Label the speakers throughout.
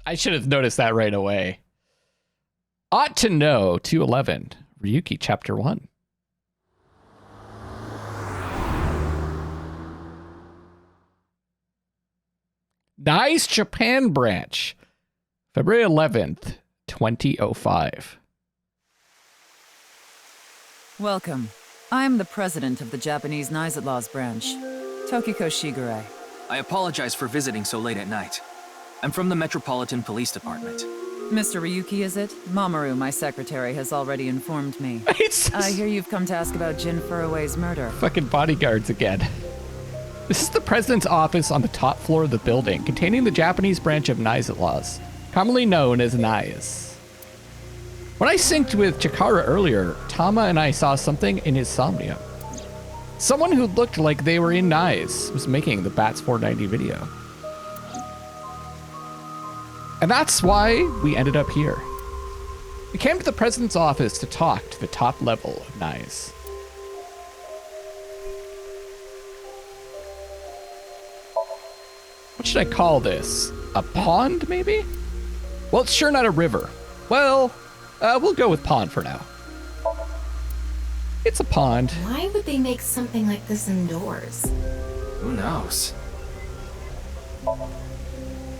Speaker 1: I should have noticed that right away. Ought to know 211. Ryuki chapter 1. Nice Japan branch. February 11th, 2005.
Speaker 2: Welcome. I am the president of the Japanese Nice Laws branch, Tokiko Shigure.
Speaker 3: I apologize for visiting so late at night. I'm from the Metropolitan Police Department.
Speaker 2: Mr. Ryuki, is it? Mamoru, my secretary, has already informed me. I hear you've come to ask about Jin Furue's murder.
Speaker 1: Fucking bodyguards again. This is the president's office on the top floor of the building, containing the Japanese branch of Nice Laws, commonly known as NICE. When I synced with Chikara earlier, Tama and I saw something in his Somnium. Someone who looked like they were in NICE was making the Bats 490 video. And that's why we ended up here. We came to the president's office to talk to the top level of NICE. What should I call this? A pond, maybe? Well, it's sure not a river. Well, we'll go with pond for now. It's a pond.
Speaker 4: Why would they make something like this indoors?
Speaker 3: Who knows?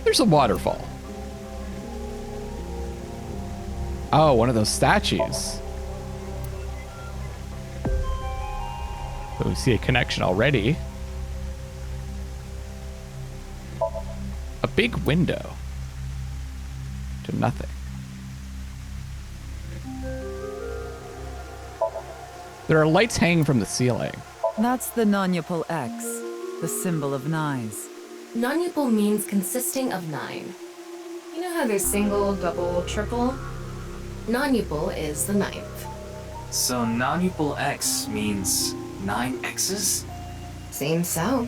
Speaker 1: There's a waterfall. Oh, one of those statues. So we see a connection already. A big window to nothing. There are lights hanging from the ceiling.
Speaker 2: That's the non-Yupal X, the symbol of Nice.
Speaker 4: Non-Yupal means consisting of 9. You know how there's single, double, triple? Non-Yupal is the 9th.
Speaker 3: So non-Yupal X means 9 X's?
Speaker 4: Seems so.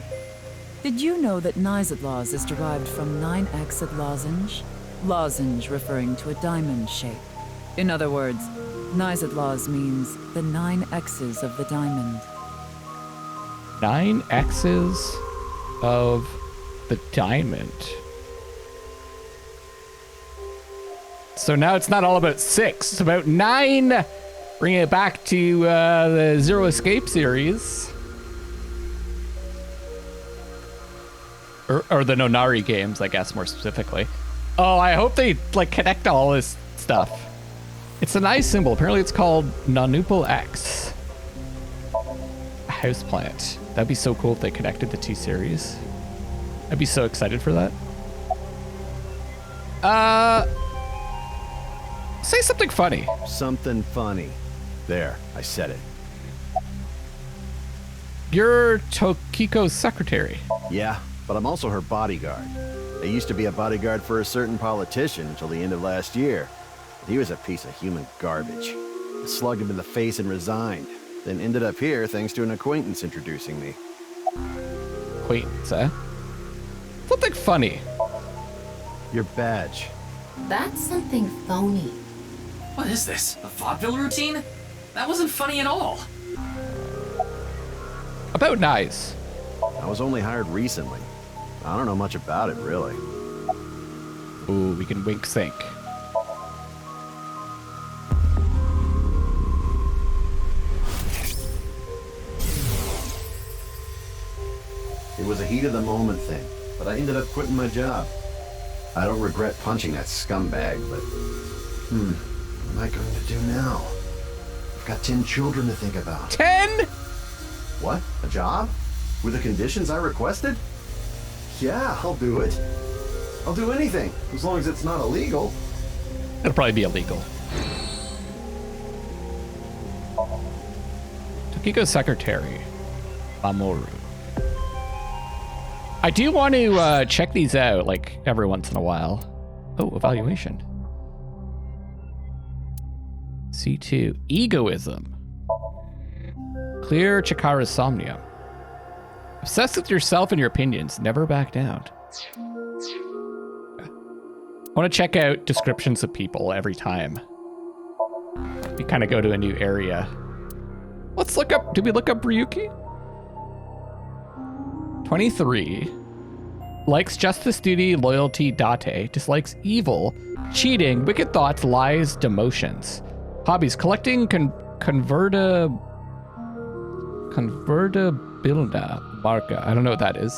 Speaker 2: Did you know that Nice Laws is derived from 9-exed lozenge? Lozenge referring to a diamond shape. In other words, Nice Laws means the 9 X's of the diamond.
Speaker 1: 9 X's of the diamond. So now it's not all about 6, it's about 9. Bringing it back to the Zero Escape series. Or the Nonari games, I guess, more specifically. Oh, I hope they like connect all this stuff. It's a nice symbol. Apparently it's called Non-Yupal X. A houseplant. That'd be so cool if they connected the two series. I'd be so excited for that. Say something funny.
Speaker 5: Something funny. There, I said it.
Speaker 1: You're Tokiko's secretary.
Speaker 5: Yeah, but I'm also her bodyguard. I used to be a bodyguard for a certain politician until the end of last year. He was a piece of human garbage. I slugged him in the face and resigned. Then ended up here thanks to an acquaintance introducing me.
Speaker 1: Acquaintance, eh? Something funny.
Speaker 5: Your badge.
Speaker 4: That's something phony.
Speaker 3: What is this? A vaudeville routine? That wasn't funny at all.
Speaker 1: About Nice.
Speaker 5: I was only hired recently. I don't know much about it, really.
Speaker 1: Ooh, we can wink sync.
Speaker 5: It was a heat of the moment thing, but I ended up quitting my job. I don't regret punching that scumbag, but... what am I going to do now? I've got 10 children to think about.
Speaker 1: 10?
Speaker 5: What? A job? With the conditions I requested? Yeah, I'll do it. I'll do anything, as long as it's not illegal.
Speaker 1: It'll probably be illegal. Tokiko's secretary, Mamoru. I do want to check these out, like, every once in a while. Oh, evaluation. C2, egoism. Clear Chikara's Somnium. Obsessed with yourself and your opinions, never back down. I want to check out descriptions of people every time we kind of go to a new area. Let's look up, did we look up Ryuki? 23. Likes justice, duty, loyalty, date. Dislikes evil, cheating, wicked thoughts, lies, demotions. Hobbies: collecting, convertibilna marca. I don't know what that is.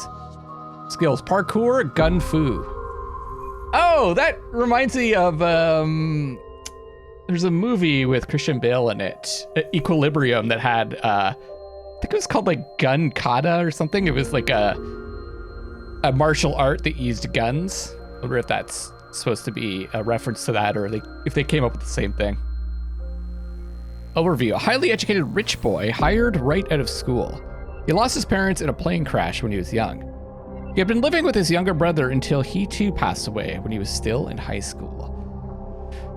Speaker 1: Skills: parkour, gun fu. Oh, that reminds me of there's a movie with Christian Bale in it, Equilibrium, that had I think it was called like gun kata or something. It was like a martial art that used guns. I wonder if that's supposed to be a reference to that, or if they came up with the same thing. Overview: a highly educated rich boy hired right out of school. He lost his parents in a plane crash when he was young. He had been living with his younger brother until he too passed away when he was still in high school.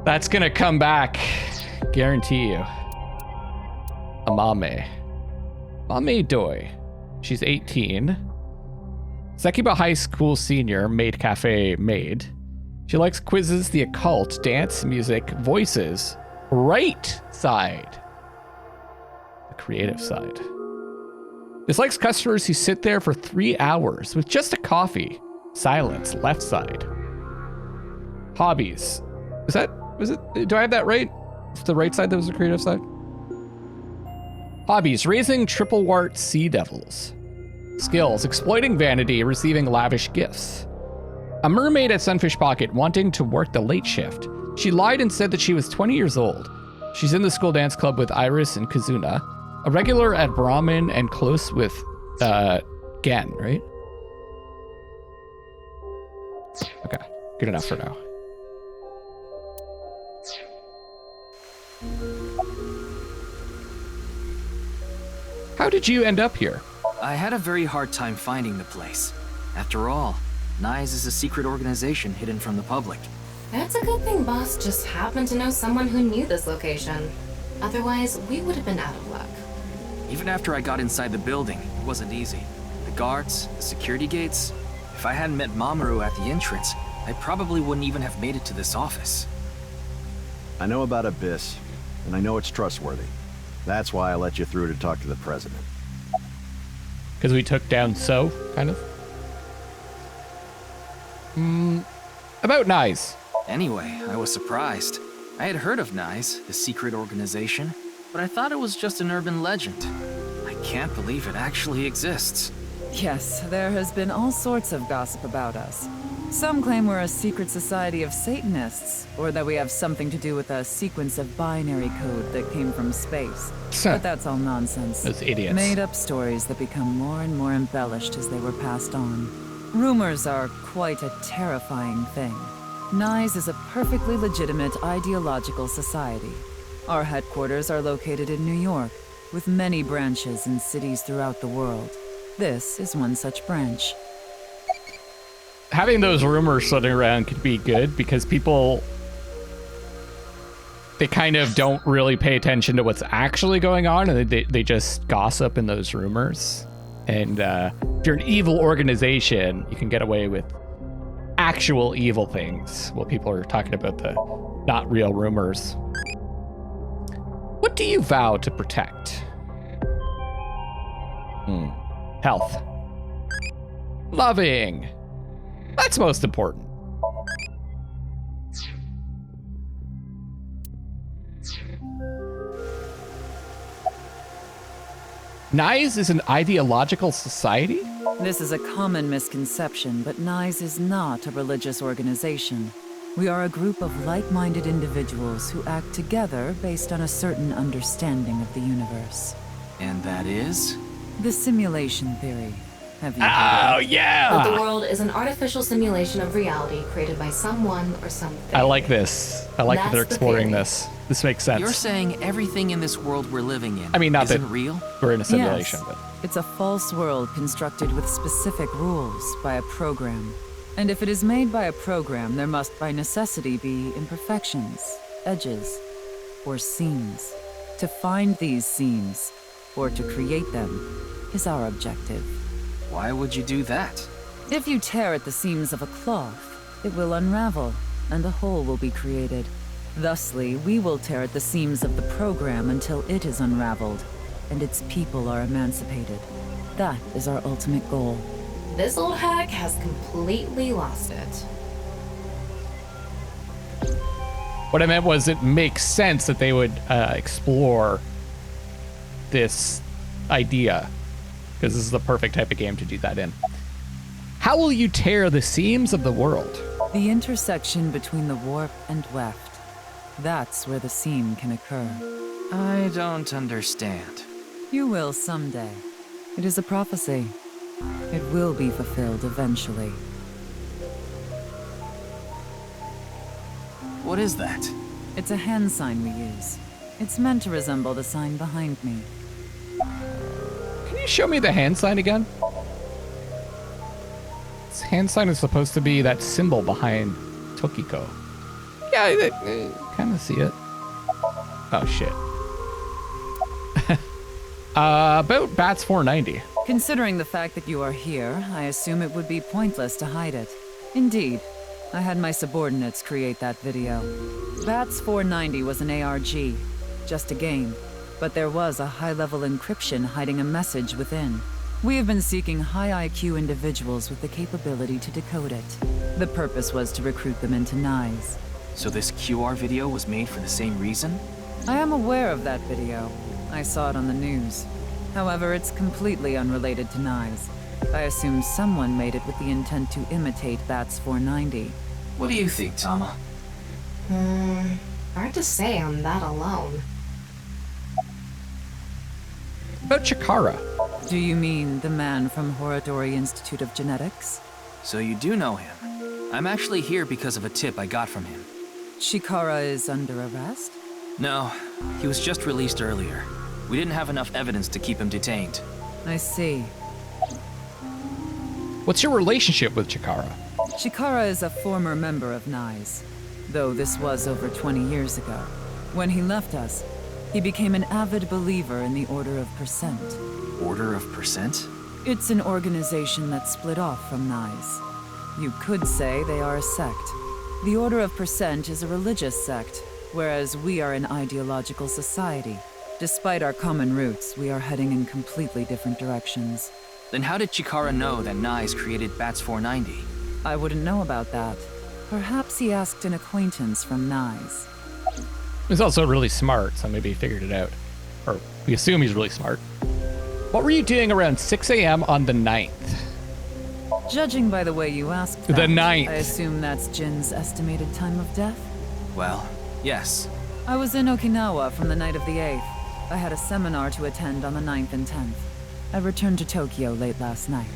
Speaker 1: That's gonna come back, guarantee you. Amame Doi. She's 18. Sekiba High School senior, maid cafe maid. She likes quizzes, the occult, dance, music, voices. Right side. The creative side. Dislikes customers who sit there for 3 hours with just a coffee. Silence, left side. Hobbies. Do I have that right? It's the right side that was the creative side? Hobbies: raising triple wart sea devils. Skills: exploiting vanity, receiving lavish gifts. A mermaid at Sunfish Pocket wanting to work the late shift. She lied and said that she was 20 years old. She's in the school dance club with Iris and Kazuna. A regular at Brahmin and close with Gen, right? Okay, good enough for now. How did you end up here?
Speaker 3: I had a very hard time finding the place. After all, NISE is a secret organization hidden from the public.
Speaker 4: That's a good thing Boss just happened to know someone who knew this location. Otherwise, we would have been out of luck.
Speaker 3: Even after I got inside the building, it wasn't easy. The guards, the security gates. If I hadn't met Mamoru at the entrance, I probably wouldn't even have made it to this office.
Speaker 5: I know about Abyss, and I know it's trustworthy. That's why I let you through to talk to the president.
Speaker 1: Because we took down kind of? About NISE.
Speaker 3: Anyway, I was surprised. I had heard of NISE, the secret organization, but I thought it was just an urban legend. I can't believe it actually exists.
Speaker 2: Yes, there has been all sorts of gossip about us. Some claim we're a secret society of Satanists, or that we have something to do with a sequence of binary code that came from space. But that's all nonsense.
Speaker 1: Those idiots.
Speaker 2: Made-up stories that become more and more embellished as they were passed on. Rumors are quite a terrifying thing. NISE is a perfectly legitimate ideological society. Our headquarters are located in New York, with many branches in cities throughout the world. This is one such branch.
Speaker 1: Having those rumors floating around could be good because people, they kind of don't really pay attention to what's actually going on, and they just gossip in those rumors. And if you're an evil organization, you can get away with actual evil things while people are talking about the not real rumors. What do you vow to protect? Health. Loving. That's most important. NISE is an ideological society?
Speaker 2: This is a common misconception, but NISE is not a religious organization. We are a group of like-minded individuals who act together based on a certain understanding of the universe.
Speaker 3: And that is?
Speaker 2: The simulation theory. Have you
Speaker 1: Oh,
Speaker 2: heard of it?
Speaker 1: yeah!
Speaker 4: The world is an artificial simulation of reality created by someone or something.
Speaker 1: I like this. I like that they're
Speaker 4: That's the
Speaker 1: exploring
Speaker 4: theory.
Speaker 1: this. This makes sense.
Speaker 3: You're saying everything in this world we're living in
Speaker 1: I mean, not
Speaker 3: isn't
Speaker 1: that
Speaker 3: real?
Speaker 1: we're in a simulation,
Speaker 2: Yes.
Speaker 1: but
Speaker 2: It's a false world constructed with specific rules by a program. And if it is made by a program, there must by necessity be imperfections, edges, or seams. To find these seams, or to create them, is our objective.
Speaker 3: Why would you do that?
Speaker 2: If you tear at the seams of a cloth, it will unravel, and a hole will be created. Thusly, we will tear at the seams of the program until it is unraveled, and its people are emancipated. That is our ultimate goal.
Speaker 4: This old hack has completely lost it.
Speaker 1: What I meant was it makes sense that they would explore this idea, because this is the perfect type of game to do that in. How will you tear the seams of the world?
Speaker 2: The intersection between the warp and weft. That's where the seam can occur.
Speaker 3: I don't understand.
Speaker 2: You will someday. It is a prophecy. It will be fulfilled eventually.
Speaker 3: What is that?
Speaker 2: It's a hand sign we use. It's meant to resemble the sign behind me.
Speaker 1: Can you show me the hand sign again? This hand sign is supposed to be that symbol behind Tokiko. Yeah, I kind of see it. Oh, shit. About Bats 490.
Speaker 2: Considering the fact that you are here, I assume it would be pointless to hide it. Indeed. I had my subordinates create that video. Bats 490 was an ARG, just a game. But there was a high-level encryption hiding a message within. We have been seeking high IQ individuals with the capability to decode it. The purpose was to recruit them into NICE.
Speaker 3: So this QR video was made for the same reason?
Speaker 2: I am aware of that video. I saw it on the news. However, it's completely unrelated to NICE. I assume someone made it with the intent to imitate Bats 490.
Speaker 3: What do you think, Tama?
Speaker 4: Hard to say on that alone.
Speaker 1: About Chikara.
Speaker 2: Do you mean the man from Horodori Institute of Genetics?
Speaker 3: So you do know him. I'm actually here because of a tip I got from him.
Speaker 2: Chikara is under arrest?
Speaker 3: No, he was just released earlier. We didn't have enough evidence to keep him detained.
Speaker 2: I see.
Speaker 1: What's your relationship with Chikara?
Speaker 2: Chikara is a former member of NICE, though this was over 20 years ago. When he left us, he became an avid believer in the Order of Percent.
Speaker 3: Order of Percent?
Speaker 2: It's an organization that split off from NICE. You could say they are a sect. The Order of Percent is a religious sect, whereas we are an ideological society. Despite our common roots, we are heading in completely different directions.
Speaker 3: Then how did Chikara know that NICE created Bats 490?
Speaker 2: I wouldn't know about that. Perhaps he asked an acquaintance from NICE.
Speaker 1: He's also really smart, so maybe he figured it out. Or we assume he's really smart. What were you doing around 6 a.m. on the 9th?
Speaker 2: Judging by the way you asked that,
Speaker 1: The 9th.
Speaker 2: I assume that's Jin's estimated time of death?
Speaker 3: Well, yes.
Speaker 2: I was in Okinawa from the night of the 8th. I had a seminar to attend on the 9th and 10th. I returned to Tokyo late last night.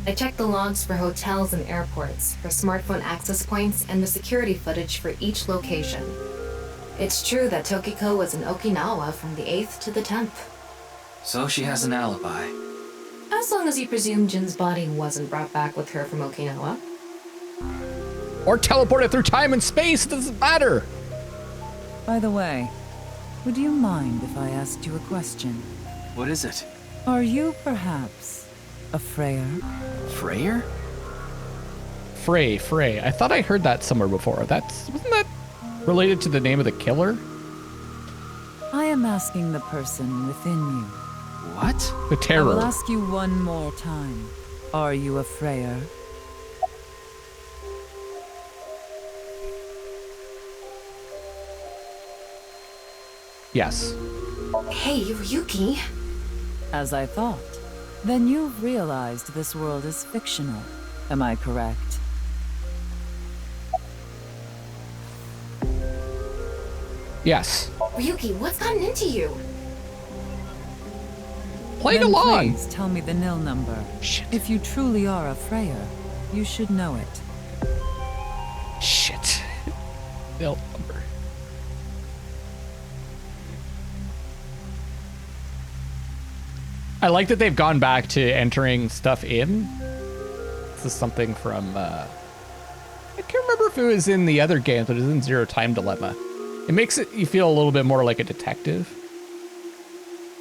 Speaker 4: I checked the logs for hotels and airports, for smartphone access points, and the security footage for each location. It's true that Tokiko was in Okinawa from the 8th to the 10th.
Speaker 3: So she has an alibi.
Speaker 4: As long as you presume Jin's body wasn't brought back with her from Okinawa.
Speaker 1: Or teleported through time and space, it doesn't matter.
Speaker 2: By the way, would you mind if I asked you a question?
Speaker 3: What is it?
Speaker 2: Are you perhaps a Frayer?
Speaker 3: Frayer?
Speaker 1: Frey. I thought I heard that somewhere before. Wasn't that related to the name of the killer?
Speaker 2: I am asking the person within you.
Speaker 3: What?
Speaker 1: The
Speaker 2: I
Speaker 1: terror.
Speaker 2: will ask you one more time. Are you a Frayer?
Speaker 1: Yes.
Speaker 4: Hey, Ryuki.
Speaker 2: As I thought. Then you've realized this world is fictional. Am I correct?
Speaker 1: Yes.
Speaker 4: Ryuki, what's gotten into you?
Speaker 1: Playing
Speaker 2: Then
Speaker 1: along.
Speaker 2: Please tell me the nil number.
Speaker 1: Shit.
Speaker 2: If you truly are a Frayer, you should know it.
Speaker 1: Shit. They'll number. I like that they've gone back to entering stuff in. This is something from, I can't remember if it was in the other game, but it was in Zero Time Dilemma. It makes you feel a little bit more like a detective.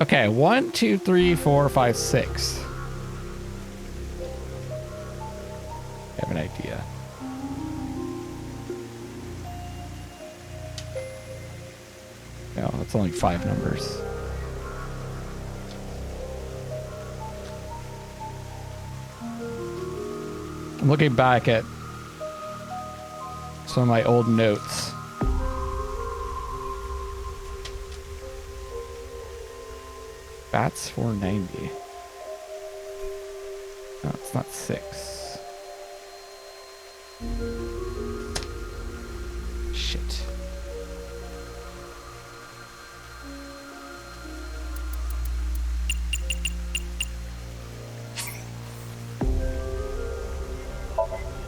Speaker 1: Okay, 1, 2, 3, 4, 5, 6. I have an idea. No, it's only 5 numbers. I'm looking back at some of my old notes. Bats 490. No, it's not 6. Shit.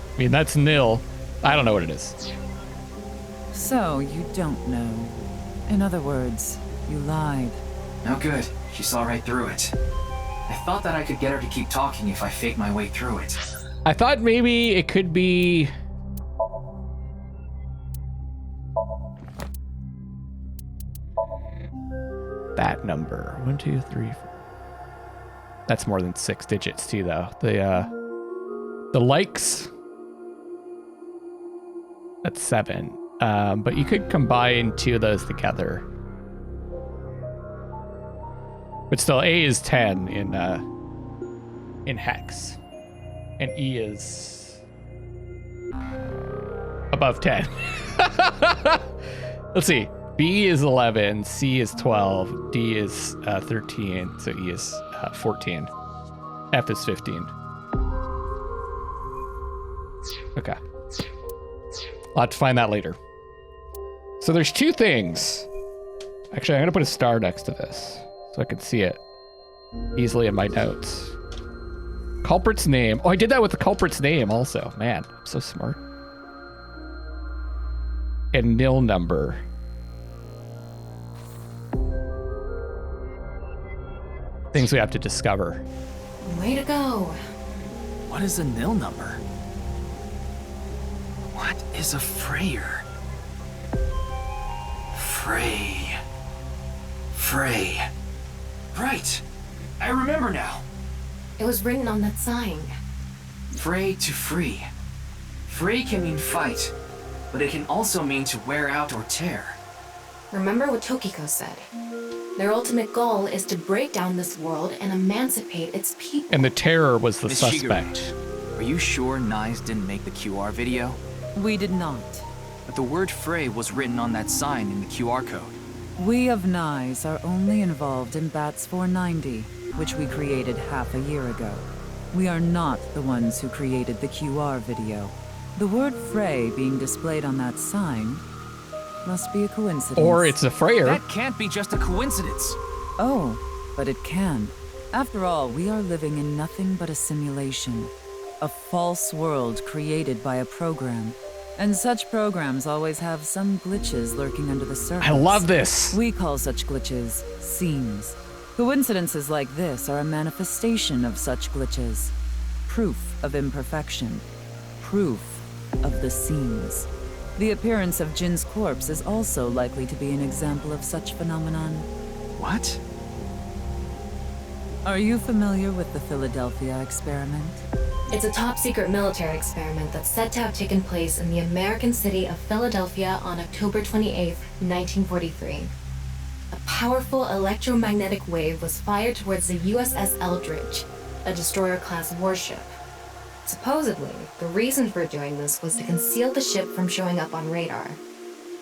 Speaker 1: I mean, that's nil. I don't know what it is.
Speaker 2: So, you don't know. In other words, you lied.
Speaker 3: No good. She saw right through it. I thought that I could get her to keep talking if I faked my way through it.
Speaker 1: I thought maybe it could be... that number. 1, 2, 3, 4. That's more than 6 digits too, though. The likes... that's 7. But you could combine 2 of those together. But still, A is 10 in hex, and E is above 10. Let's see. B is 11, C is 12, D is 13, so E is 14. F is 15. Okay. I'll have to find that later. So there's 2 things. Actually, I'm going to put a star next to this so I can see it easily in my notes. Culprit's name. Oh, I did that with the culprit's name also. Man, I'm so smart. And nil number. Things we have to discover.
Speaker 4: Way to go.
Speaker 3: What is a nil number? What is a Frayer? Frey. Right. I remember now.
Speaker 4: It was written on that sign.
Speaker 3: Frey to free. Frey can mean fight, but it can also mean to wear out or tear.
Speaker 4: Remember what Tokiko said. Their ultimate goal is to break down this world and emancipate its people.
Speaker 1: And the terror was the
Speaker 3: Miss
Speaker 1: suspect.
Speaker 3: Shigeru, are you sure Nyes didn't make the QR video?
Speaker 2: We did not.
Speaker 3: But the word Frey was written on that sign in the QR code.
Speaker 2: We of Nyes are only involved in Bats 490, which we created half a year ago. We are not the ones who created the QR video. The word Frey being displayed on that sign must be a coincidence.
Speaker 1: Or it's a Frayer.
Speaker 3: That can't be just a coincidence.
Speaker 2: Oh, but it can. After all, we are living in nothing but a simulation. A false world created by a program. And such programs always have some glitches lurking under the surface.
Speaker 1: I love this.
Speaker 2: We call such glitches seams. Coincidences like this are a manifestation of such glitches. Proof of imperfection. Proof of the seams. The appearance of Jin's corpse is also likely to be an example of such phenomenon.
Speaker 3: What?
Speaker 2: Are you familiar with the Philadelphia experiment?
Speaker 4: It's a top-secret military experiment that's said to have taken place in the American city of Philadelphia on October 28, 1943. A powerful electromagnetic wave was fired towards the USS Eldridge, a destroyer-class warship. Supposedly, the reason for doing this was to conceal the ship from showing up on radar.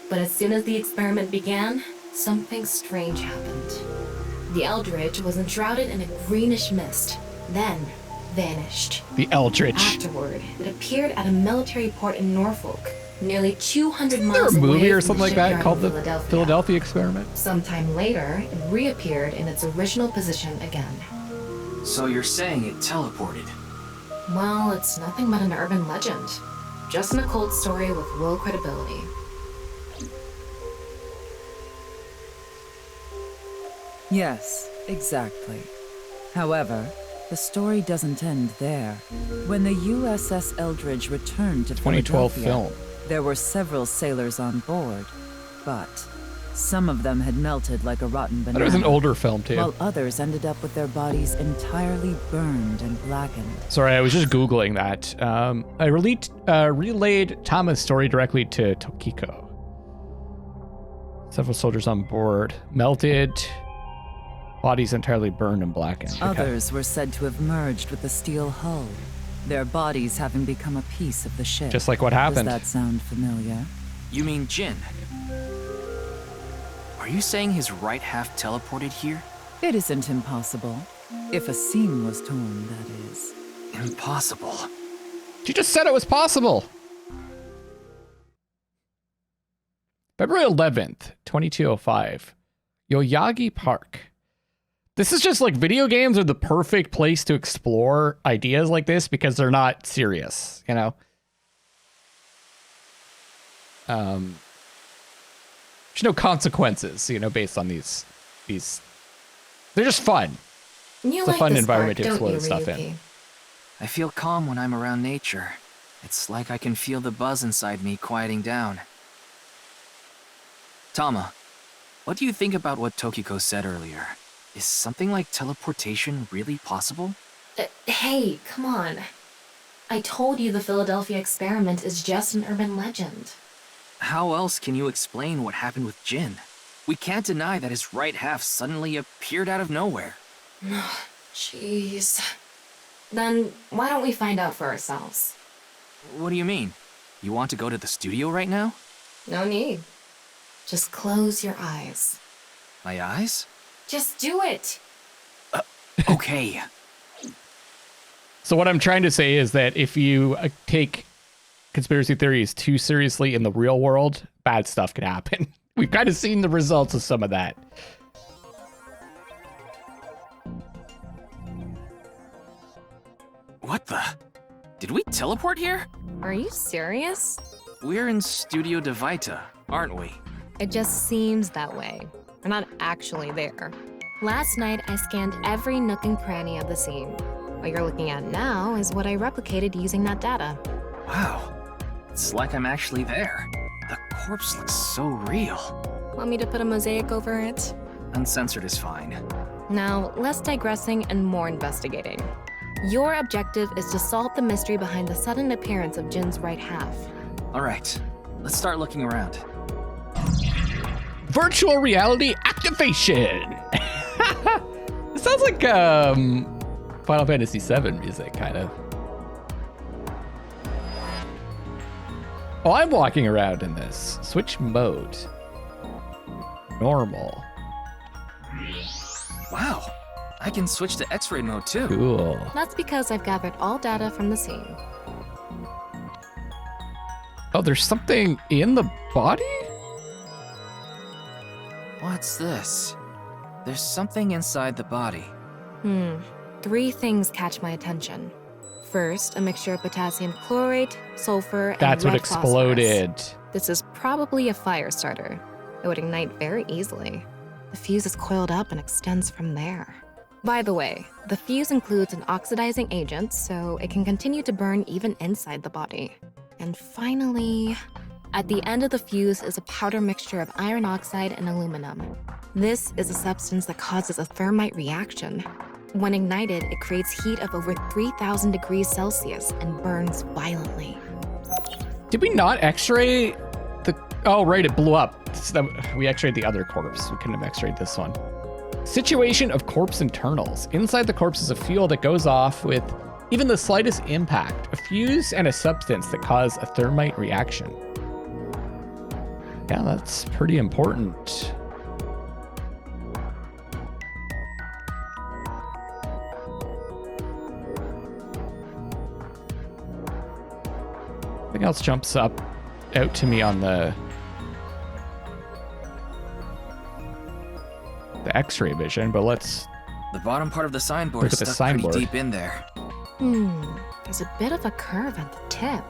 Speaker 4: But as soon as the experiment began, something strange happened. The Eldridge was enshrouded in a greenish mist, then vanished.
Speaker 1: The Eldritch.
Speaker 4: Afterward, it appeared at a military port in Norfolk, nearly 200
Speaker 1: Is there
Speaker 4: miles
Speaker 1: a
Speaker 4: away
Speaker 1: movie or
Speaker 4: from
Speaker 1: something
Speaker 4: the
Speaker 1: like that
Speaker 4: shipyard
Speaker 1: called
Speaker 4: in
Speaker 1: the Philadelphia Experiment?
Speaker 4: Sometime later, it reappeared in its original position again.
Speaker 3: So you're saying it teleported?
Speaker 4: Well, it's nothing but an urban legend. Just an occult story with low credibility.
Speaker 2: Yes, exactly. However, the story doesn't end there. When the USS Eldridge returned to
Speaker 1: 2012
Speaker 2: Philadelphia,
Speaker 1: film.
Speaker 2: there were several sailors on board, but some of them had melted like a rotten banana.
Speaker 1: But it was an older film too.
Speaker 2: While others ended up with their bodies entirely burned and blackened.
Speaker 1: Sorry, I was just Googling that. I relayed Tama's story directly to Tokiko. Several soldiers on board melted, bodies entirely burned and blackened. Okay.
Speaker 2: Others were said to have merged with the steel hull. their bodies having become a piece of the ship.
Speaker 1: Just like what happened.
Speaker 2: Does that sound familiar?
Speaker 3: You mean Jin? Are you saying his right half teleported here?
Speaker 2: It isn't impossible. If a seam was torn, that is.
Speaker 3: Impossible.
Speaker 1: She just said it was possible. February 11th, 2205. Yoyagi Park. This is just like video games are the perfect place to explore ideas like this because they're not serious, you know? There's no consequences, you know, based on these. They're just fun.
Speaker 4: You
Speaker 1: It's a
Speaker 4: like
Speaker 1: fun
Speaker 4: this
Speaker 1: environment to
Speaker 4: park,
Speaker 1: explore
Speaker 4: don't
Speaker 1: this
Speaker 4: you,
Speaker 1: stuff in.
Speaker 4: Ryuki?
Speaker 3: I feel calm when I'm around nature. It's like I can feel the buzz inside me quieting down. Tama, what do you think about what Tokiko said earlier? Is something like teleportation really possible?
Speaker 4: Hey, come on. I told you the Philadelphia experiment is just an urban legend.
Speaker 3: How else can you explain what happened with Jin? We can't deny that his right half suddenly appeared out of nowhere.
Speaker 4: Jeez. Then why don't we find out for ourselves?
Speaker 3: What do you mean? You want to go to the studio right now?
Speaker 4: No need. Just close your eyes.
Speaker 3: My eyes?
Speaker 4: Just do it.
Speaker 3: Okay.
Speaker 1: So what I'm trying to say is that if you take conspiracy theories too seriously in the real world, bad stuff can happen. We've kind of seen the results of some of that.
Speaker 3: What the? Did we teleport here?
Speaker 4: Are you serious?
Speaker 3: We're in Studio de Vita, aren't we?
Speaker 4: It just seems that way. We're not actually there. Last night, I scanned every nook and cranny of the scene. What you're looking at now is what I replicated using that data.
Speaker 3: Wow. It's like I'm actually there. The corpse looks so real.
Speaker 4: Want me to put a mosaic over it?
Speaker 3: Uncensored is fine.
Speaker 4: Now, less digressing and more investigating. Your objective is to solve the mystery behind the sudden appearance of Jin's right half.
Speaker 3: All right, let's start looking around.
Speaker 1: Virtual reality activation. It sounds like Final Fantasy VII music, kind of. Oh, I'm walking around in this. Switch mode. Normal.
Speaker 3: Wow, I can switch to X-ray mode too.
Speaker 1: Cool.
Speaker 4: That's because I've gathered all data from the scene.
Speaker 1: Oh, there's something in the body?
Speaker 3: What's this? There's something inside the body.
Speaker 4: 3 things catch my attention. First, a mixture of potassium chlorate, sulfur, and
Speaker 1: That's what
Speaker 4: red
Speaker 1: exploded.
Speaker 4: phosphorus. This is probably a fire starter. It would ignite very easily. The fuse is coiled up and extends from there. By the way, the fuse includes an oxidizing agent, so it can continue to burn even inside the body. And finally, at the end of the fuse is a powder mixture of iron oxide and aluminum. This is a substance that causes a thermite reaction. When ignited, it creates heat of over 3,000 degrees Celsius and burns violently.
Speaker 1: Did we not x-ray the... Oh, right, it blew up. We x-rayed the other corpse. We couldn't have x-rayed this one. Situation of corpse internals. Inside the corpse is a fuel that goes off with even the slightest impact. A fuse and a substance that cause a thermite reaction. Yeah, that's pretty important. Nothing else jumps out to me on the X-ray vision, but let's
Speaker 3: The bottom part of the signboard
Speaker 1: look
Speaker 3: is
Speaker 1: at the
Speaker 3: stuck
Speaker 1: signboard.
Speaker 3: pretty deep in there.
Speaker 4: There's a bit of a curve at the tip.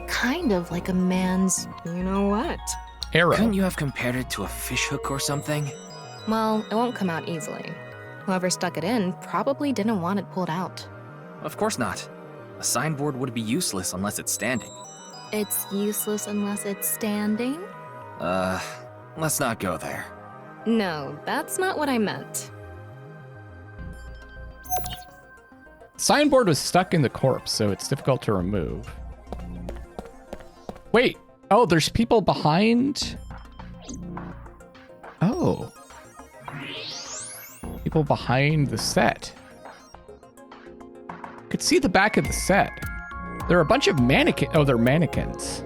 Speaker 4: Kind of like a man's, you know what?
Speaker 1: Arrow.
Speaker 3: Couldn't you have compared it to a fishhook or something?
Speaker 4: Well, it won't come out easily. Whoever stuck it in probably didn't want it pulled out.
Speaker 3: Of course not. A signboard would be useless unless it's standing.
Speaker 4: It's useless unless it's standing?
Speaker 3: Let's not go there.
Speaker 4: No, that's not what I meant.
Speaker 1: Signboard was stuck in the corpse, so it's difficult to remove. Wait. Oh, there's people behind. Oh. People behind the set. could see the back of the set. There are a bunch of mannequins. Oh, they're mannequins.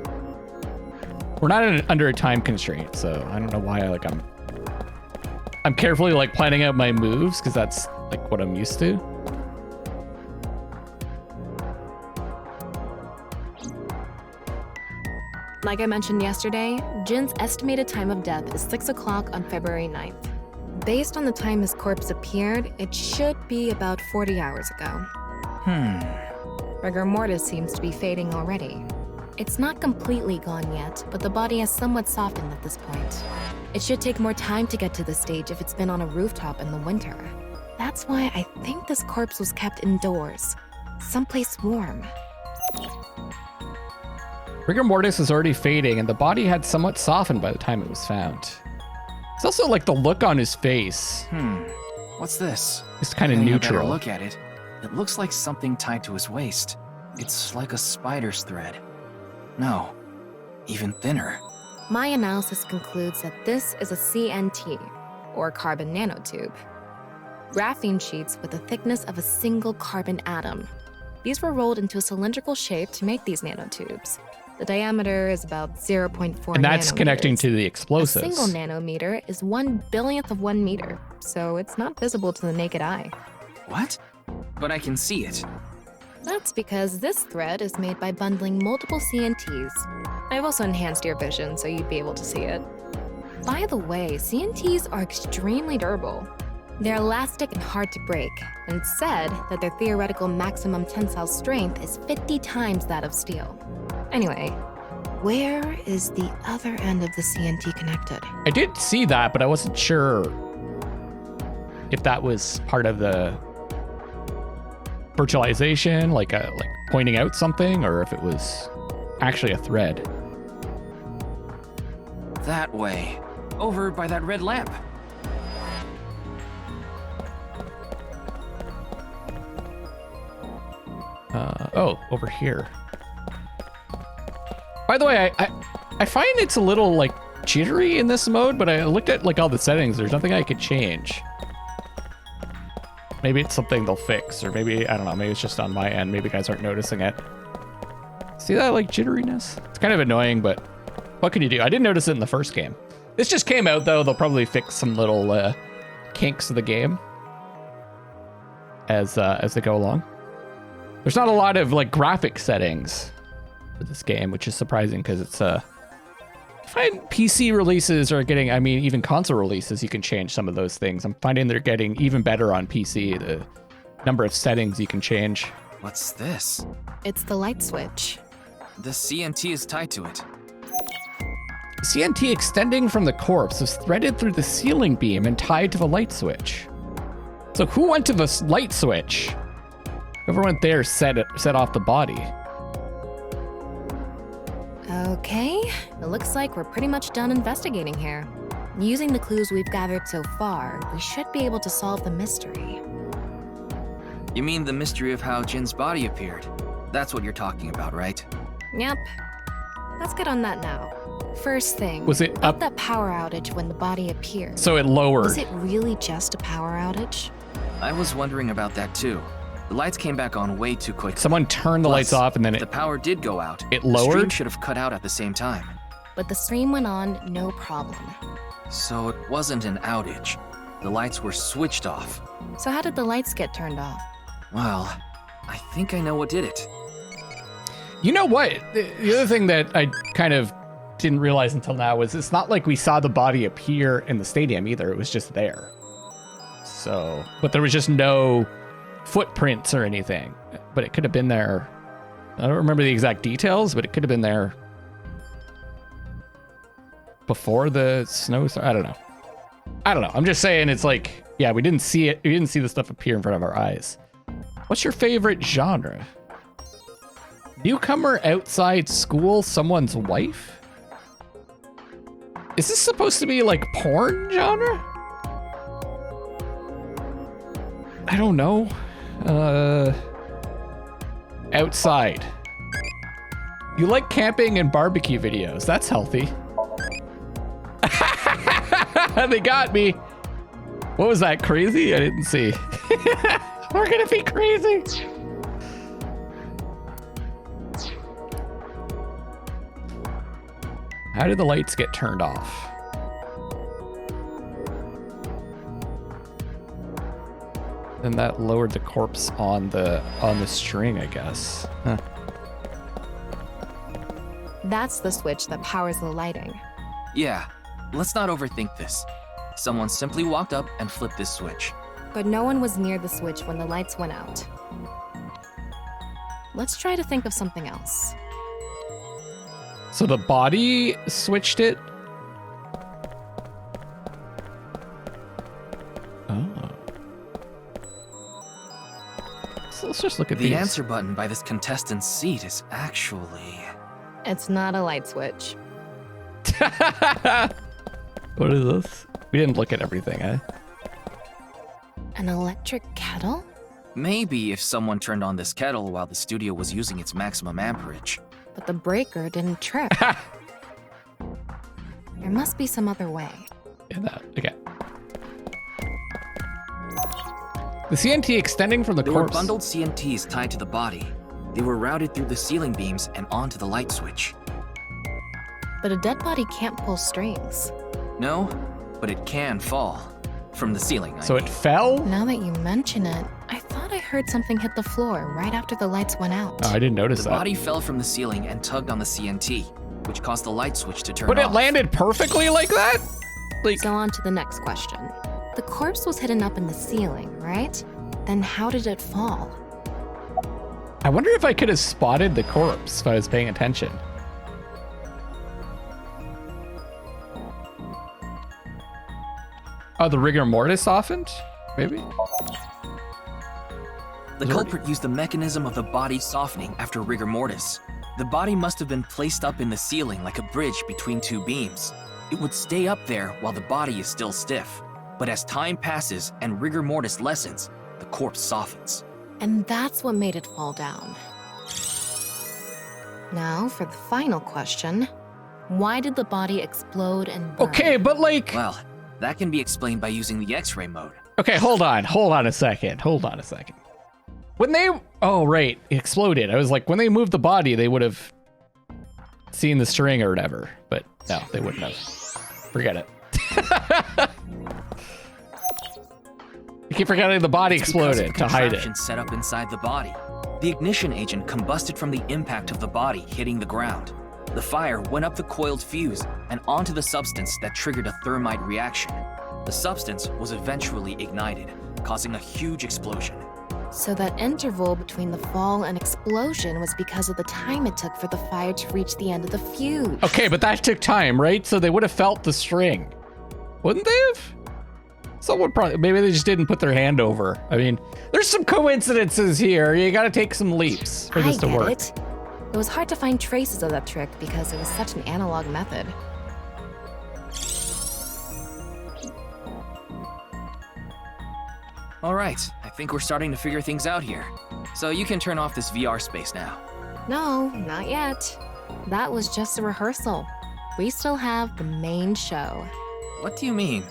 Speaker 1: We're not under a time constraint, so I don't know why I'm carefully like planning out my moves because that's like what I'm used to.
Speaker 4: Like I mentioned yesterday, Jin's estimated time of death is 6 o'clock on February 9th. Based on the time his corpse appeared, it should be about 40 hours ago. Rigor mortis seems to be fading already. It's not completely gone yet, but the body has somewhat softened at this point. It should take more time to get to this stage if it's been on a rooftop in the winter. That's why I think this corpse was kept indoors, someplace warm.
Speaker 1: Rigor mortis is already fading, and the body had somewhat softened by the time it was found. It's also like the look on his face.
Speaker 3: What's this?
Speaker 1: It's kind of
Speaker 3: Getting a better
Speaker 1: neutral.
Speaker 3: look at it. It looks like something tied to his waist. It's like a spider's thread. No, even thinner.
Speaker 4: My analysis concludes that this is a CNT, or carbon nanotube. Graphene sheets with the thickness of a single carbon atom. These were rolled into a cylindrical shape to make these nanotubes. The diameter is about 0.4
Speaker 1: And that's connecting
Speaker 4: nanometers.
Speaker 1: to the explosives.
Speaker 4: A single nanometer is 1/1000th of 1 meter, so it's not visible to the naked eye.
Speaker 3: What? But I can see it.
Speaker 4: That's because this thread is made by bundling multiple CNTs. I've also enhanced your vision so you'd be able to see it. By the way, CNTs are extremely durable. They're elastic and hard to break, and it's said that their theoretical maximum tensile strength is 50 times that of steel. Anyway, where is the other end of the CNT connected?
Speaker 1: I did see that, but I wasn't sure if that was part of the virtualization, like pointing out something, or if it was actually a thread.
Speaker 3: That way. Over by that red lamp.
Speaker 1: Oh, over here. By the way, I find it's a little like jittery in this mode, but I looked at like all the settings. There's nothing I could change. Maybe it's something they'll fix, or maybe, I don't know, maybe it's just on my end. Maybe you guys aren't noticing it. See that like jitteriness? It's kind of annoying, but what can you do? I didn't notice it in the first game. This just came out though. They'll probably fix some little kinks of the game as they go along. There's not a lot of like graphic settings for this game, which is surprising because it's I find PC releases are getting, I mean, even console releases, you can change some of those things. I'm finding they're getting even better on PC, the number of settings you can change.
Speaker 3: What's this?
Speaker 4: It's the light switch.
Speaker 3: The CNT is tied to it.
Speaker 1: CNT extending from the corpse was threaded through the ceiling beam and tied to the light switch. So who went to the light switch? Whoever went there set off the body.
Speaker 4: Okay, it looks like we're pretty much done investigating here. Using the clues we've gathered so far, we should be able to solve the mystery.
Speaker 3: You mean the mystery of how Jin's body appeared? That's what you're talking about, right?
Speaker 4: Yep. Let's get on that now. First thing,
Speaker 1: Was it up?
Speaker 4: that power outage when the body appeared.
Speaker 1: So it lowered.
Speaker 4: Was it really just a power outage?
Speaker 3: I was wondering about that too. The lights came back on way too quick.
Speaker 1: Someone turned the lights off and then
Speaker 3: the power did go out.
Speaker 1: it
Speaker 3: The stream
Speaker 1: lowered?
Speaker 3: should have cut out at the same time.
Speaker 4: But the stream went on, no problem.
Speaker 3: So it wasn't an outage. The lights were switched off.
Speaker 4: So how did the lights get turned off?
Speaker 3: Well, I think I know what did it.
Speaker 1: You know what? The other thing that I kind of didn't realize until now was it's not like we saw the body appear in the stadium either. It was just there. So, but there was just no footprints or anything. But it could have been there. I don't remember the exact details, but it could have been there before the snow. I don't know. I'm just saying it's like, yeah, we didn't see it. We didn't see the stuff appear in front of our eyes. What's your favorite genre? Newcomer outside school, someone's wife? Is this supposed to be like porn genre? I don't know. Outside. You like camping and barbecue videos. That's healthy. They got me. What was that, crazy? I didn't see. We're gonna be crazy. How did the lights get turned off? Then that lowered the corpse on the string, I guess. Huh.
Speaker 4: That's the switch that powers the lighting.
Speaker 3: Yeah, let's not overthink this. Someone simply walked up and flipped this switch.
Speaker 4: But no one was near the switch when the lights went out. Let's try to think of something else.
Speaker 1: So the body switched it? Oh. So let's just look at
Speaker 3: The
Speaker 1: these.
Speaker 3: answer button by this contestant's seat is actually...
Speaker 4: It's not a light switch.
Speaker 1: What is this? We didn't look at everything, eh?
Speaker 4: An electric kettle?
Speaker 3: Maybe if someone turned on this kettle while the studio was using its maximum amperage.
Speaker 4: But the breaker didn't trip. There must be some other way.
Speaker 1: Yeah, that. Okay. The CNT extending from the
Speaker 3: There were
Speaker 1: corpse.
Speaker 3: bundled CNTs tied to the body. They were routed through the ceiling beams and onto the light switch.
Speaker 4: But a dead body can't pull strings.
Speaker 3: No, but it can fall. From the ceiling, I
Speaker 1: So
Speaker 3: mean.
Speaker 1: it fell?
Speaker 4: Now that you mention it, I thought I heard something hit the floor right after the lights went out.
Speaker 1: Oh, I didn't notice
Speaker 3: The
Speaker 1: that.
Speaker 3: body fell from the ceiling and tugged on the CNT, which caused the light switch to turn
Speaker 1: But
Speaker 3: off.
Speaker 1: it landed perfectly like that? Like,
Speaker 4: So on to the next question. The corpse was hidden up in the ceiling, right? Then how did it fall?
Speaker 1: I wonder if I could have spotted the corpse if I was paying attention. Oh, the rigor mortis softened? Maybe?
Speaker 3: The culprit used the mechanism of the body softening after rigor mortis. The body must have been placed up in the ceiling like a bridge between two beams. It would stay up there while the body is still stiff. But as time passes and rigor mortis lessens, the corpse softens.
Speaker 4: And that's what made it fall down. Now for the final question. Why did the body explode and burn?
Speaker 1: Okay, but like...
Speaker 3: Well, that can be explained by using the X-ray mode.
Speaker 1: Okay, hold on a second. When they... Oh, right, it exploded. I was like, when they moved the body, they would have seen the string or whatever. But no, they wouldn't have. Forget it. You keep forgetting the body
Speaker 3: It's because of
Speaker 1: exploded
Speaker 3: the
Speaker 1: to hide it.
Speaker 3: contraption set up inside the body. The ignition agent combusted from the impact of the body hitting the ground. The fire went up the coiled fuse and onto the substance that triggered a thermite reaction. The substance was eventually ignited, causing a huge explosion.
Speaker 4: So that interval between the fall and explosion was because of the time it took for the fire to reach the end of the fuse.
Speaker 1: Okay, but that took time, right? So they would have felt the string. Wouldn't they have? Someone probably, maybe they just didn't put their hand over. I mean, there's some coincidences here. You gotta take some leaps for this to work.
Speaker 4: It was hard to find traces of that trick because it was such an analog method.
Speaker 3: All right, I think we're starting to figure things out here. So you can turn off this VR space now.
Speaker 4: No, not yet. That was just a rehearsal. We still have the main show.
Speaker 3: What do you mean?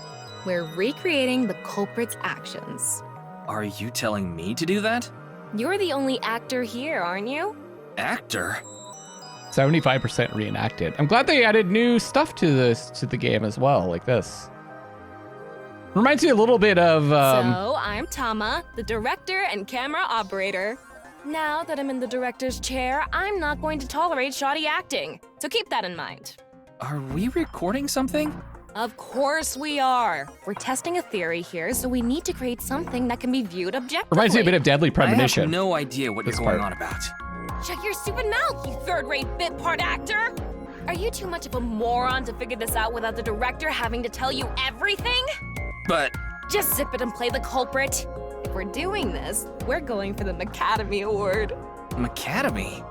Speaker 4: We're recreating the culprit's actions.
Speaker 3: Are you telling me to do that?
Speaker 4: You're the only actor here, aren't you?
Speaker 3: Actor?
Speaker 1: 75% reenacted. I'm glad they added new stuff to the game as well, like this. Reminds me a little bit of
Speaker 6: So, I'm Tama, the director and camera operator. Now that I'm in the director's chair, I'm not going to tolerate shoddy acting. So keep that in mind.
Speaker 3: Are we recording something?
Speaker 6: Of course we are. We're testing a theory here, so we need to create something that can be viewed objectively.
Speaker 1: reminds me a bit of Deadly
Speaker 3: I
Speaker 1: Premonition.
Speaker 3: have no idea what
Speaker 1: This
Speaker 3: you're going
Speaker 1: part.
Speaker 3: on about.
Speaker 6: Shut your stupid mouth, you third-rate bit part actor! Are you too much of a moron to figure this out without the director having to tell you everything?
Speaker 3: But
Speaker 6: Just zip it and play the culprit. If we're doing this, we're going for the Macadamy Award.
Speaker 3: Macadamy?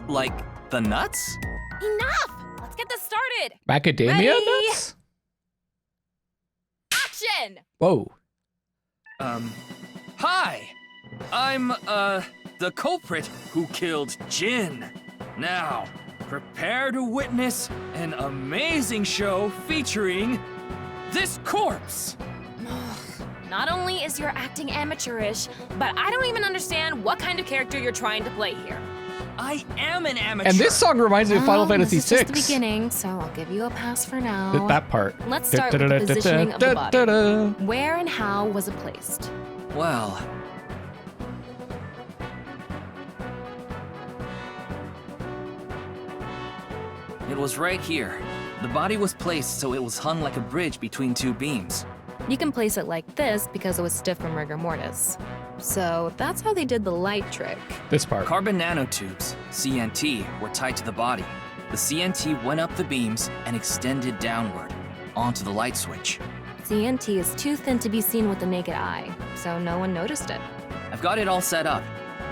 Speaker 3: Like the nuts?
Speaker 6: Enough! Let's get this started!
Speaker 1: Macadamia
Speaker 6: Ready?
Speaker 1: nuts?
Speaker 6: Action!
Speaker 1: Whoa.
Speaker 3: Hi! I'm, the culprit who killed Jin. Now, prepare to witness an amazing show featuring this corpse.
Speaker 6: Not only is your acting amateurish, but I don't even understand what kind of character you're trying to play here.
Speaker 3: I am an amateur.
Speaker 1: And this song reminds me of Final Fantasy
Speaker 6: This is
Speaker 1: VI.
Speaker 6: just the beginning, so I'll give you a pass for now.
Speaker 1: That part.
Speaker 6: Let's start with the positioning of the body. Where and how was it placed?
Speaker 3: Well, it was right here. The body was placed so it was hung like a bridge between two beams.
Speaker 6: You can place it like this because it was stiff from rigor mortis. So that's how they did the light trick.
Speaker 1: This part.
Speaker 3: Carbon nanotubes, CNT, were tied to the body. The CNT went up the beams and extended downward, onto the light switch.
Speaker 6: CNT is too thin to be seen with the naked eye, so no one noticed it.
Speaker 3: I've got it all set up.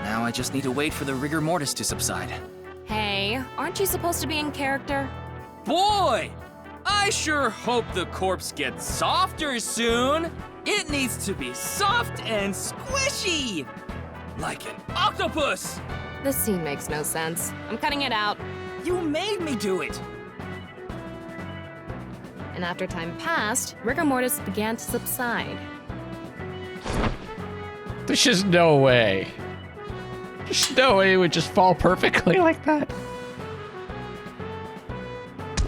Speaker 3: Now I just need to wait for the rigor mortis to subside.
Speaker 6: Hey, aren't you supposed to be in character?
Speaker 3: Boy! I sure hope the corpse gets softer soon! It needs to be soft and squishy! Like an octopus!
Speaker 6: This scene makes no sense. I'm cutting it out.
Speaker 3: You made me do it!
Speaker 6: And after time passed, rigor mortis began to subside.
Speaker 1: There's just no way. There's no way it would just fall perfectly like that.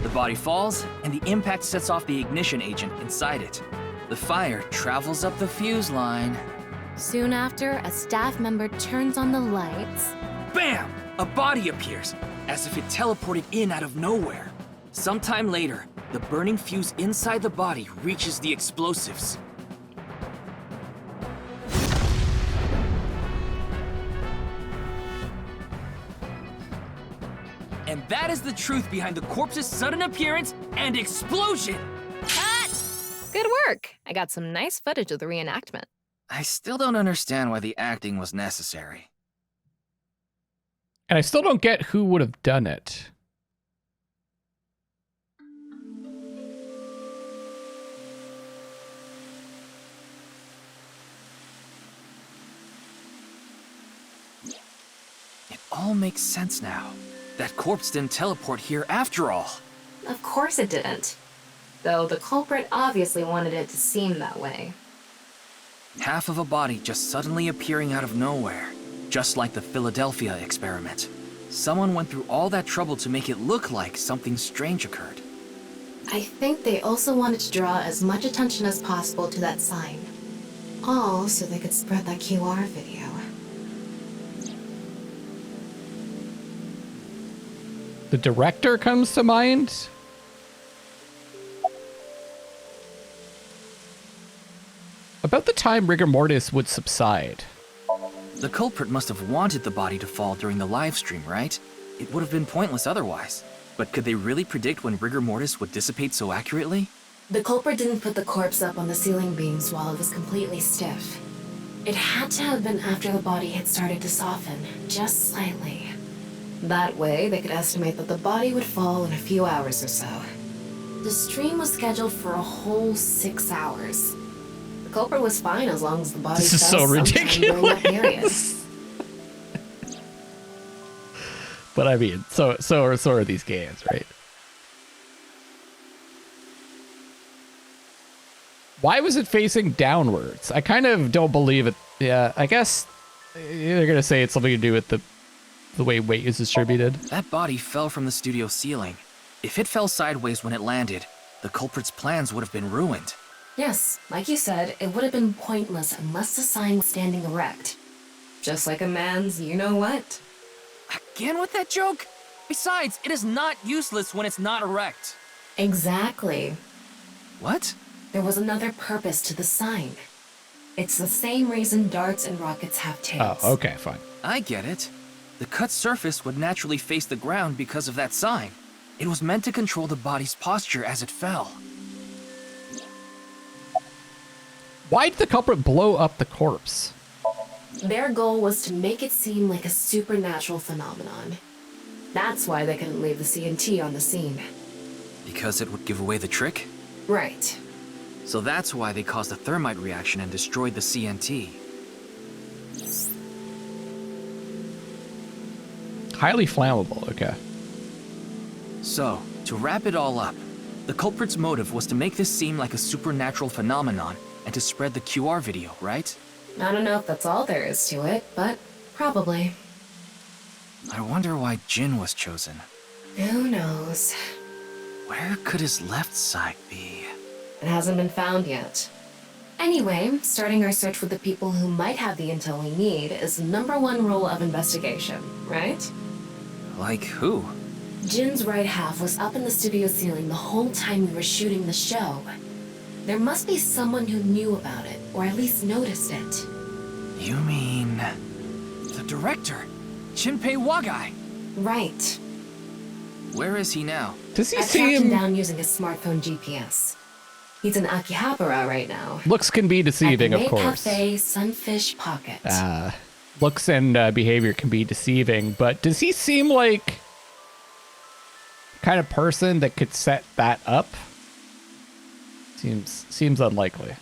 Speaker 3: The body falls, and the impact sets off the ignition agent inside it. The fire travels up the fuse line.
Speaker 6: Soon after, a staff member turns on the lights.
Speaker 3: Bam! A body appears, as if it teleported in out of nowhere. Sometime later, the burning fuse inside the body reaches the explosives. And that is the truth behind the corpse's sudden appearance and explosion!
Speaker 6: Cut! Good work. I got some nice footage of the reenactment.
Speaker 3: I still don't understand why the acting was necessary.
Speaker 1: And I still don't get who would have done it.
Speaker 3: It all makes sense now. That corpse didn't teleport here after all.
Speaker 4: Of course it didn't. Though the culprit obviously wanted it to seem that way.
Speaker 3: Half of a body just suddenly appearing out of nowhere. Just like the Philadelphia experiment. Someone went through all that trouble to make it look like something strange occurred.
Speaker 4: I think they also wanted to draw as much attention as possible to that sign. All so they could spread that QR video.
Speaker 1: The director comes to mind. About the time rigor mortis would subside.
Speaker 3: The culprit must have wanted the body to fall during the live stream, right? It would have been pointless otherwise. But could they really predict when rigor mortis would dissipate so accurately?
Speaker 4: The culprit didn't put the corpse up on the ceiling beams while it was completely stiff. It had to have been after the body had started to soften, just slightly. That way, they could estimate that the body would fall in a few hours or so. The stream was scheduled for a whole 6 hours. The culprit was fine as long as the body
Speaker 1: This is
Speaker 4: fell
Speaker 1: so
Speaker 4: sometime during that period.
Speaker 1: ridiculous. But I mean, so are these games, right? Why was it facing downwards? I kind of don't believe it. Yeah, I guess they're gonna say it's something to do with the way weight is distributed.
Speaker 3: That body fell from the studio ceiling. If it fell sideways when it landed, the culprit's plans would have been ruined.
Speaker 4: Yes, like you said, it would have been pointless unless the sign was standing erect. Just like a man's you-know-what.
Speaker 3: Again with that joke? Besides, it is not useless when it's not erect.
Speaker 4: Exactly.
Speaker 3: What?
Speaker 4: There was another purpose to the sign. It's the same reason darts and rockets have tails.
Speaker 1: Oh, okay, fine.
Speaker 3: I get it. The cut surface would naturally face the ground because of that sign. It was meant to control the body's posture as it fell.
Speaker 1: Why did the culprit blow up the corpse?
Speaker 4: Their goal was to make it seem like a supernatural phenomenon. That's why they couldn't leave the CNT on the scene.
Speaker 3: Because it would give away the trick?
Speaker 4: Right.
Speaker 3: So that's why they caused a thermite reaction and destroyed the CNT.
Speaker 1: Highly flammable, okay.
Speaker 3: So, to wrap it all up, the culprit's motive was to make this seem like a supernatural phenomenon and to spread the QR video, right?
Speaker 4: I don't know if that's all there is to it, but probably.
Speaker 3: I wonder why Jin was chosen.
Speaker 4: Who knows?
Speaker 3: Where could his left side be?
Speaker 4: It hasn't been found yet. Anyway, starting our search with the people who might have the intel we need is the #1 rule of investigation, right?
Speaker 3: Like who?
Speaker 4: Jin's right half was up in the studio ceiling the whole time we were shooting the show. There must be someone who knew about it, or at least noticed it.
Speaker 3: You mean... the director, Shinpei Wagai.
Speaker 4: Right.
Speaker 3: Where is he now?
Speaker 1: Does he
Speaker 4: I've tracked him
Speaker 1: seem...
Speaker 4: down using a smartphone GPS. He's in Akihabara right now.
Speaker 1: Looks can be deceiving,
Speaker 4: at the
Speaker 1: of
Speaker 4: Maid
Speaker 1: course.
Speaker 4: Cafe Sunfish Pocket.
Speaker 1: Looks and behavior can be deceiving, but does he seem like the kind of person that could set that up? Seems unlikely.